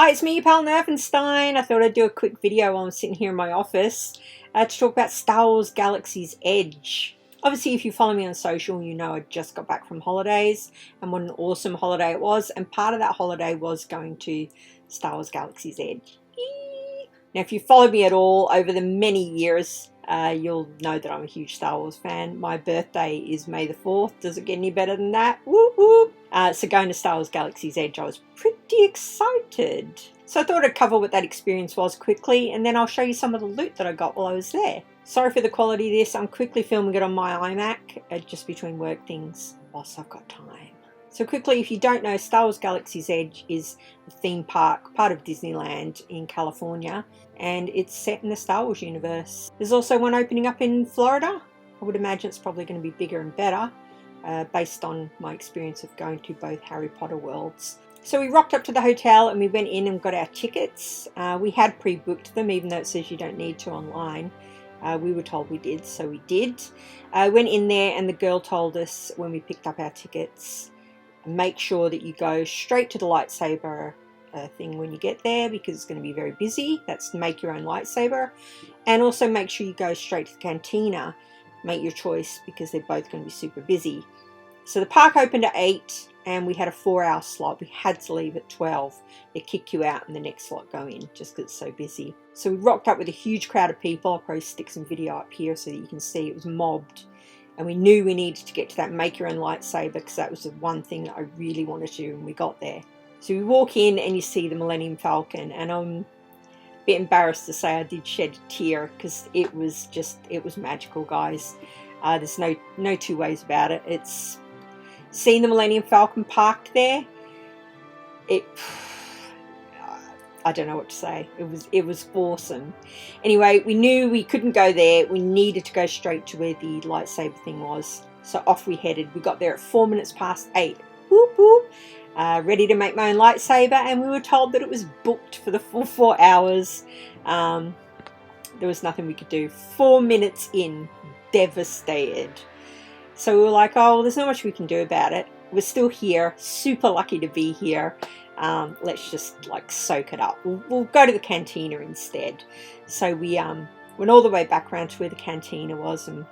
Hi, it's me, your pal Nervenstein. I thought I'd do a quick video while I'm sitting here in my office to talk about Star Wars Galaxy's Edge. Obviously, if you follow me on social, you know I just got back from holidays and what an awesome holiday it was. And part of that holiday was going to Star Wars Galaxy's Edge. Now, if you follow me at all over the many years, you'll know that I'm a huge Star Wars fan. My birthday is May the 4th. Does it get any better than that? Whoop whoop. So going to Star Wars Galaxy's Edge, I was pretty excited. So I thought I'd cover what that experience was quickly, and then I'll show you some of the loot that I got while I was there. Sorry for the quality of this. I'm quickly filming it on my iMac, just between work things, whilst I've got time. So quickly, if you don't know, Star Wars Galaxy's Edge is a theme park, part of Disneyland in California, and it's set in the Star Wars universe. There's also one opening up in Florida. I would imagine it's probably going to be bigger and better, based on my experience of going to both Harry Potter worlds. So we rocked up to the hotel and we went in and got our tickets. We had pre-booked them, even though it says you don't need to online. We were told we did, so we did. Went in there and the girl told us when we picked up our tickets, make sure that you go straight to the lightsaber thing when you get there, because it's going to be very busy. That's make your own lightsaber. And also make sure you go straight to the cantina. Make your choice, because they're both going to be super busy. So the park opened at 8 and we had a 4-hour slot. We had to leave at 12. They kick you out and the next slot go in just because it's so busy. So we rocked up with a huge crowd of people. I'll probably stick some video up here so that you can see it was mobbed. And we knew we needed to get to that make your own lightsaber, because that was the one thing that I really wanted to do when we got there. So we walk in and you see the Millennium Falcon, and I'm a bit embarrassed to say I did shed a tear, because it was magical, guys. There's no two ways about it. It's seeing the Millennium Falcon parked there. I don't know what to say. It was awesome. Anyway, we knew we couldn't go there. We needed to go straight to where the lightsaber thing was. So off we headed. We got there at 4 minutes past 8. Whoop whoop. Ready to make my own lightsaber, and we were told that it was booked for the full 4 hours. There was nothing we could do. 4 minutes in, devastated. So we were like, oh, well, there's not much we can do about it. We're still here, super lucky to be here. Let's just like soak it up. We'll go to the cantina instead. So we went all the way back around to where the cantina was, and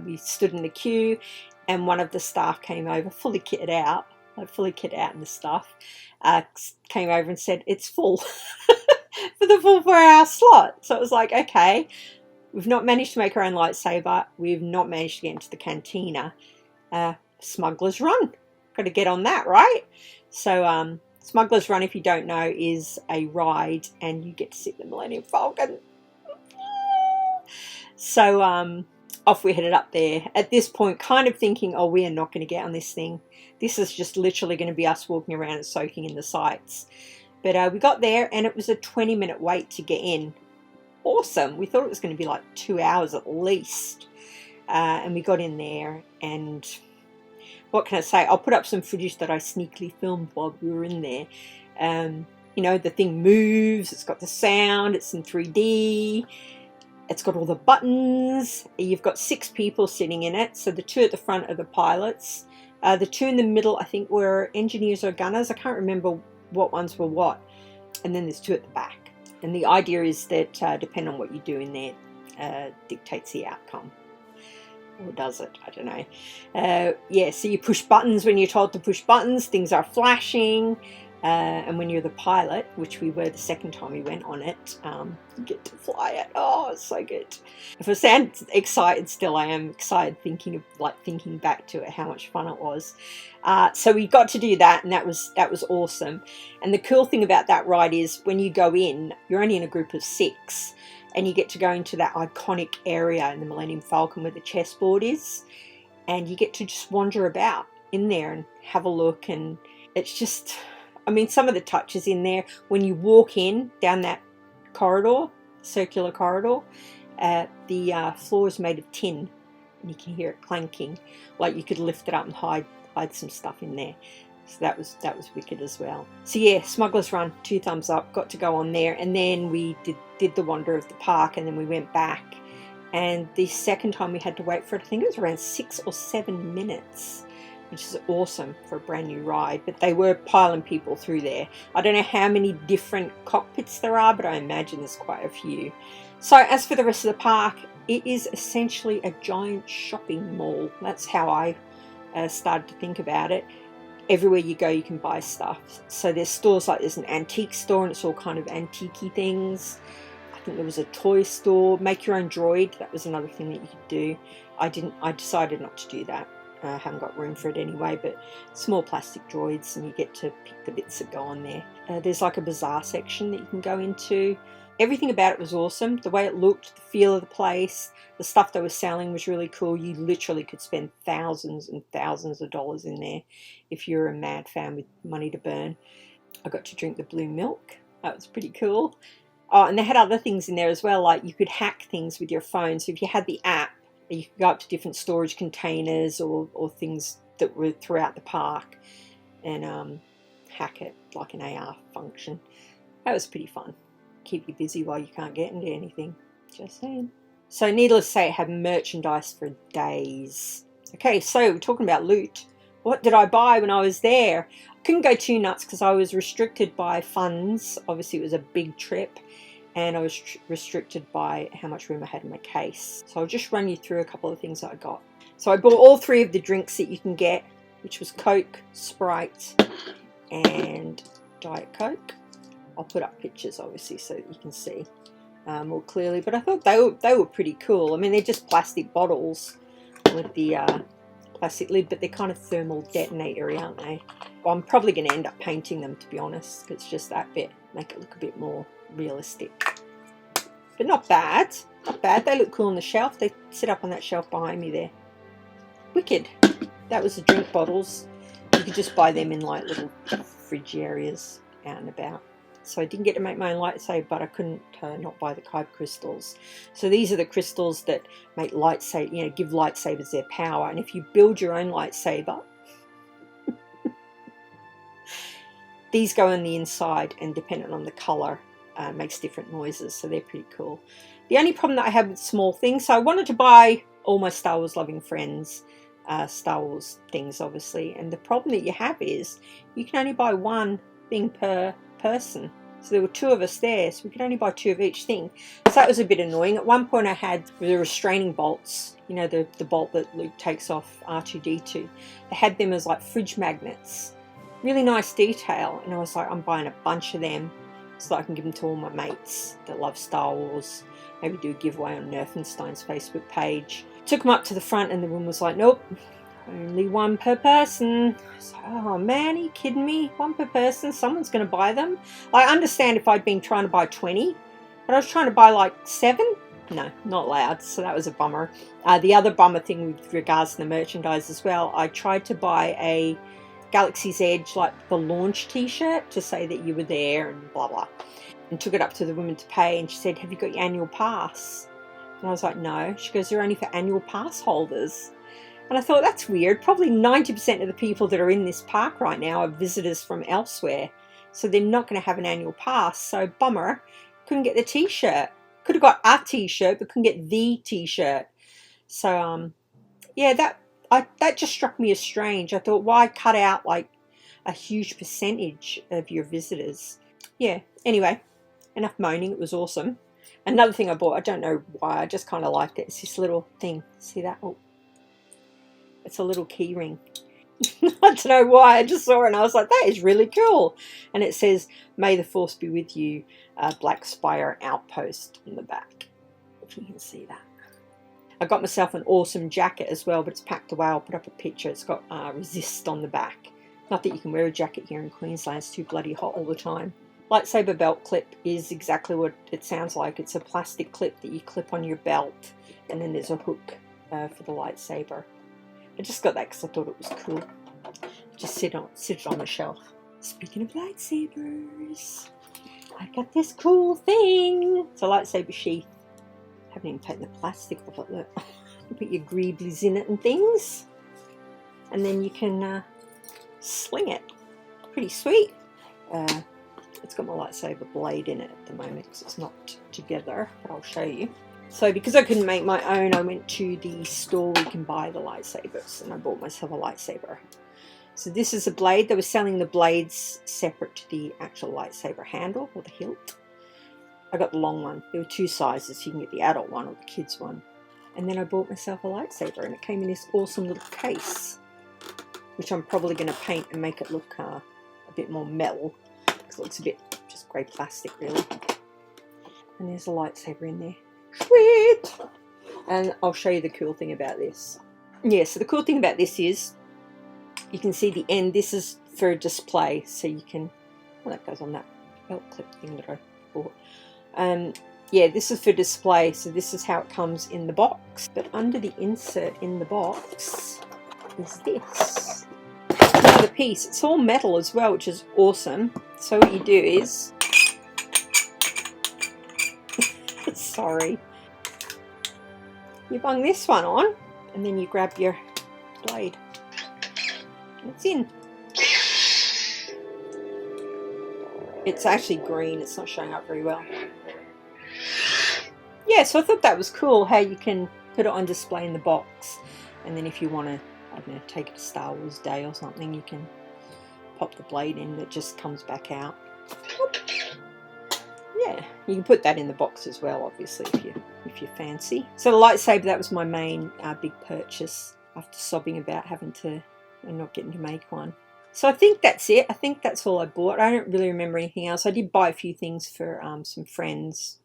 we stood in the queue, and one of the staff came over, fully kitted out in the stuff, came over and said, it's full for the full 4-hour slot. So it was like, okay, we've not managed to make our own lightsaber. We've not managed to get into the cantina. Smuggler's Run. Got to get on that, right? So Smuggler's Run, if you don't know, is a ride, and you get to sit in the Millennium Falcon. So off we headed up there. At this point, kind of thinking, oh, we are not going to get on this thing. This is just literally going to be us walking around and soaking in the sights. But we got there, and it was a 20-minute wait to get in. Awesome. We thought it was going to be like 2 hours at least. And we got in there, and what can I say? I'll put up some footage that I sneakily filmed while we were in there. You know, the thing moves, it's got the sound, it's in 3D, it's got all the buttons. You've got 6 people sitting in it, so the 2 at the front are the pilots. The 2 in the middle, I think, were engineers or gunners. I can't remember what ones were what. And then there's 2 at the back. And the idea is that depending on what you do in there, dictates the outcome. Or does it? I don't know. Yeah, so you push buttons when you're told to push buttons. Things are flashing. And when you're the pilot, which we were the second time we went on it, you get to fly it. Oh, it's so good. If I sound excited still, I am excited thinking back to it, how much fun it was. So we got to do that, and that was awesome. And the cool thing about that ride is when you go in, you're only in a group of 6. And you get to go into that iconic area in the Millennium Falcon where the chessboard is. And you get to just wander about in there and have a look. And it's just, I mean, some of the touches in there. When you walk in down that corridor, circular corridor, the floor is made of tin. And you can hear it clanking. Like you could lift it up and hide some stuff in there. So that was wicked as well. So yeah, Smuggler's Run, 2 thumbs up. Got to go on there, and then we did the wander of the park, and then we went back. And the second time we had to wait for it, I think it was around 6 or 7 minutes. which is awesome for a brand new ride. But they were piling people through there. I don't know how many different cockpits there are, but I imagine there's quite a few. So as for the rest of the park, it is essentially a giant shopping mall. That's how I started to think about it. Everywhere you go, you can buy stuff. So there's stores like, there's an antique store, and it's all kind of antique-y things. I think there was a toy store. Make your own droid. That was another thing that you could do. I decided not to do that. I haven't got room for it anyway, but small plastic droids, and you get to pick the bits that go on there. There's like a bazaar section that you can go into. Everything about it was awesome. The way it looked, the feel of the place, the stuff they were selling was really cool. You literally could spend thousands and thousands of dollars in there if you're a mad fan with money to burn. I got to drink the blue milk. That was pretty cool. Oh, and they had other things in there as well, like you could hack things with your phone. So if you had the app, you could go up to different storage containers or things that were throughout the park and hack it like an AR function. That was pretty fun. Keep you busy while you can't get into anything. Just saying. So needless to say, it had merchandise for days. Okay, so we're talking about loot. What did I buy when I was there? I couldn't go too nuts because I was restricted by funds. Obviously, it was a big trip. And I was restricted by how much room I had in my case. So I'll just run you through a couple of things that I got. So I bought all 3 of the drinks that you can get, which was Coke, Sprite, and Diet Coke. I'll put up pictures, obviously, so that you can see more clearly. But I thought they were pretty cool. I mean, they're just plastic bottles with the plastic lid, but they're kind of thermal detonator-y, aren't they? Well, I'm probably going to end up painting them, to be honest. It's just that bit, make it look a bit more realistic. But not bad. Not bad. They look cool on the shelf. They sit up on that shelf behind me there. Wicked. That was the drink bottles. You could just buy them in like little fridge areas out and about. So I didn't get to make my own lightsaber, but I couldn't not buy the kyber crystals. So these are the crystals that make lightsaber, you know, give lightsabers their power. And if you build your own lightsaber, these go on the inside, and depending on the color, makes different noises. So they're pretty cool. The only problem that I had with small things, so I wanted to buy all my Star Wars loving friends Star Wars things, obviously. And the problem that you have is you can only buy one thing per person. So there were 2 of us there, so we could only buy 2 of each thing. So that was a bit annoying. At one point I had the restraining bolts, you know, the bolt that Luke takes off R2-D2. They had them as like fridge magnets. Really nice detail. And I was like, I'm buying a bunch of them so that I can give them to all my mates that love Star Wars. Maybe do a giveaway on Nerfenstein's Facebook page. Took them up to the front, and the woman was like, nope, only 1 per person. I was like, oh man, are you kidding me? 1 per person? Someone's going to buy them? I understand if I'd been trying to buy 20, but I was trying to buy like 7. No, not allowed. So that was a bummer. The other bummer thing with regards to the merchandise as well, I tried to buy a Galaxy's Edge, like the launch t-shirt, to say that you were there and blah blah, and took it up to the woman to pay, and she said, have you got your annual pass? And I was like, no. She goes, they're only for annual pass holders. And I thought, that's weird. Probably 90% of the people that are in this park right now are visitors from elsewhere, so they're not going to have an annual pass. So bummer, couldn't get the t-shirt. Could have got a t-shirt, but couldn't get the t-shirt. So yeah, that just struck me as strange. I thought, why cut out like a huge percentage of your visitors? Yeah, anyway, enough moaning. It was awesome. Another thing I bought, I don't know why, I just kind of liked it. It's this little thing. See that? Oh, it's a little key ring. I don't know why. I just saw it and I was like, that is really cool. And it says, may the force be with you, Black Spire Outpost on the back. If you can see that. I got myself an awesome jacket as well, but it's packed away. I'll put up a picture. It's got resist on the back. Not that you can wear a jacket here in Queensland. It's too bloody hot all the time. Lightsaber belt clip is exactly what it sounds like. It's a plastic clip that you clip on your belt, and then there's a hook for the lightsaber. I just got that because I thought it was cool. Just sit it on the shelf. Speaking of lightsabers, I got this cool thing. It's a lightsaber sheath. I haven't even taken the plastic off it. Look, you put your greeblies in it and things, and then you can sling it. Pretty sweet. It's got my lightsaber blade in it at the moment because it's not together, but I'll show you. So because I couldn't make my own, I went to the store where you can buy the lightsabers, and I bought myself a lightsaber. So this is a blade. They were selling the blades separate to the actual lightsaber handle or the hilt. I got the long one. There were 2 sizes. You can get the adult one or the kids one. And then I bought myself a lightsaber, and it came in this awesome little case, which I'm probably going to paint and make it look a bit more metal, because it looks a bit just grey plastic really. And there's a lightsaber in there. Sweet! And I'll show you the cool thing about this. Yeah, so the cool thing about this is you can see the end. This is for a display, so you can, well, that goes on that belt clip thing that I bought. Yeah, this is for display, so this is how it comes in the box. But under the insert in the box is this. Another piece. It's all metal as well, which is awesome. So what you do is, sorry, you bung this one on, and then you grab your blade. It's in. It's actually green, it's not showing up very well. Yeah, so I thought that was cool how you can put it on display in the box, and then if you want to, I don't know, take it to Star Wars Day or something, you can pop the blade in, it just comes back out. Whoop. Yeah, you can put that in the box as well, obviously, if you fancy. So the lightsaber, that was my main big purchase after sobbing about having to and not getting to make one. So I think that's it. I think that's all I bought. I don't really remember anything else. I did buy a few things for some friends.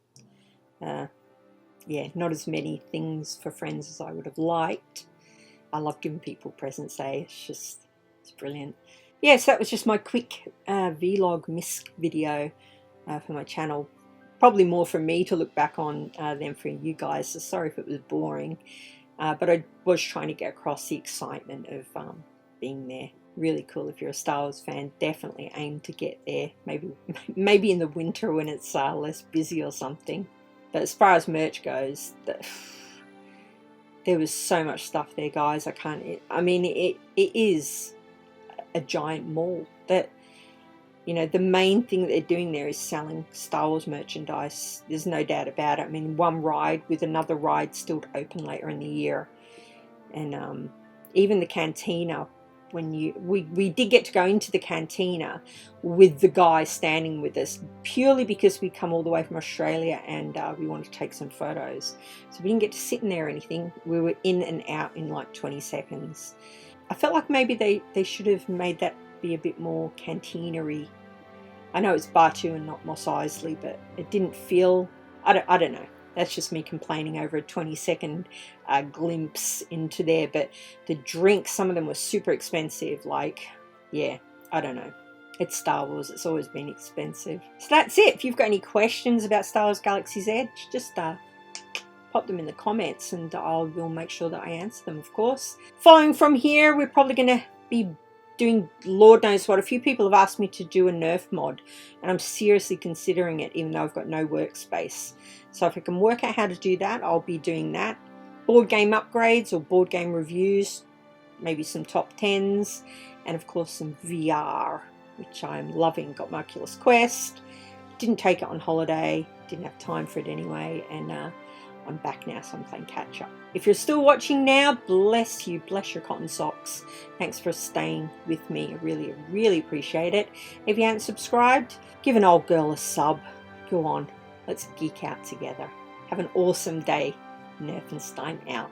Yeah, not as many things for friends as I would have liked. I love giving people presents, eh? It's brilliant. Yeah, so that was just my quick vlog misc video for my channel. Probably more for me to look back on than for you guys, so sorry if it was boring. But I was trying to get across the excitement of being there. Really cool. If you're a Star Wars fan, definitely aim to get there. Maybe in the winter when it's less busy or something. But as far as merch goes, there was so much stuff there, guys. I mean, it is a giant mall. That, you know, the main thing that they're doing there is selling Star Wars merchandise. There's no doubt about it. I mean, one ride with another ride still to open later in the year. And even the cantina, we did get to go into the cantina with the guy standing with us, purely because we come all the way from Australia and we wanted to take some photos. So we didn't get to sit in there or anything. We were in and out in like 20 seconds. I felt like maybe they should have made that be a bit more cantina-y. I know it's Batu and not Mos Eisley, but it didn't feel, I don't know. That's just me complaining over a 20-second glimpse into there. But the drinks, some of them were super expensive. Like, yeah, I don't know. It's Star Wars. It's always been expensive. So that's it. If you've got any questions about Star Wars Galaxy's Edge, just pop them in the comments and we'll make sure that I answer them, of course. Following from here, we're probably going to be doing Lord knows what. A few people have asked me to do a Nerf mod, and I'm seriously considering it, even though I've got no workspace. So if I can work out how to do that, I'll be doing that. Board game upgrades or board game reviews, maybe some top 10s, and of course some VR, which I'm loving. Got my Oculus Quest, didn't take it on holiday, didn't have time for it anyway, and I'm back now, so I'm playing catch up. If you're still watching now, bless you, bless your cotton socks. Thanks for staying with me. I really, really appreciate it. If you haven't subscribed, give an old girl a sub. Go on, let's geek out together. Have an awesome day. Nerfenstein out.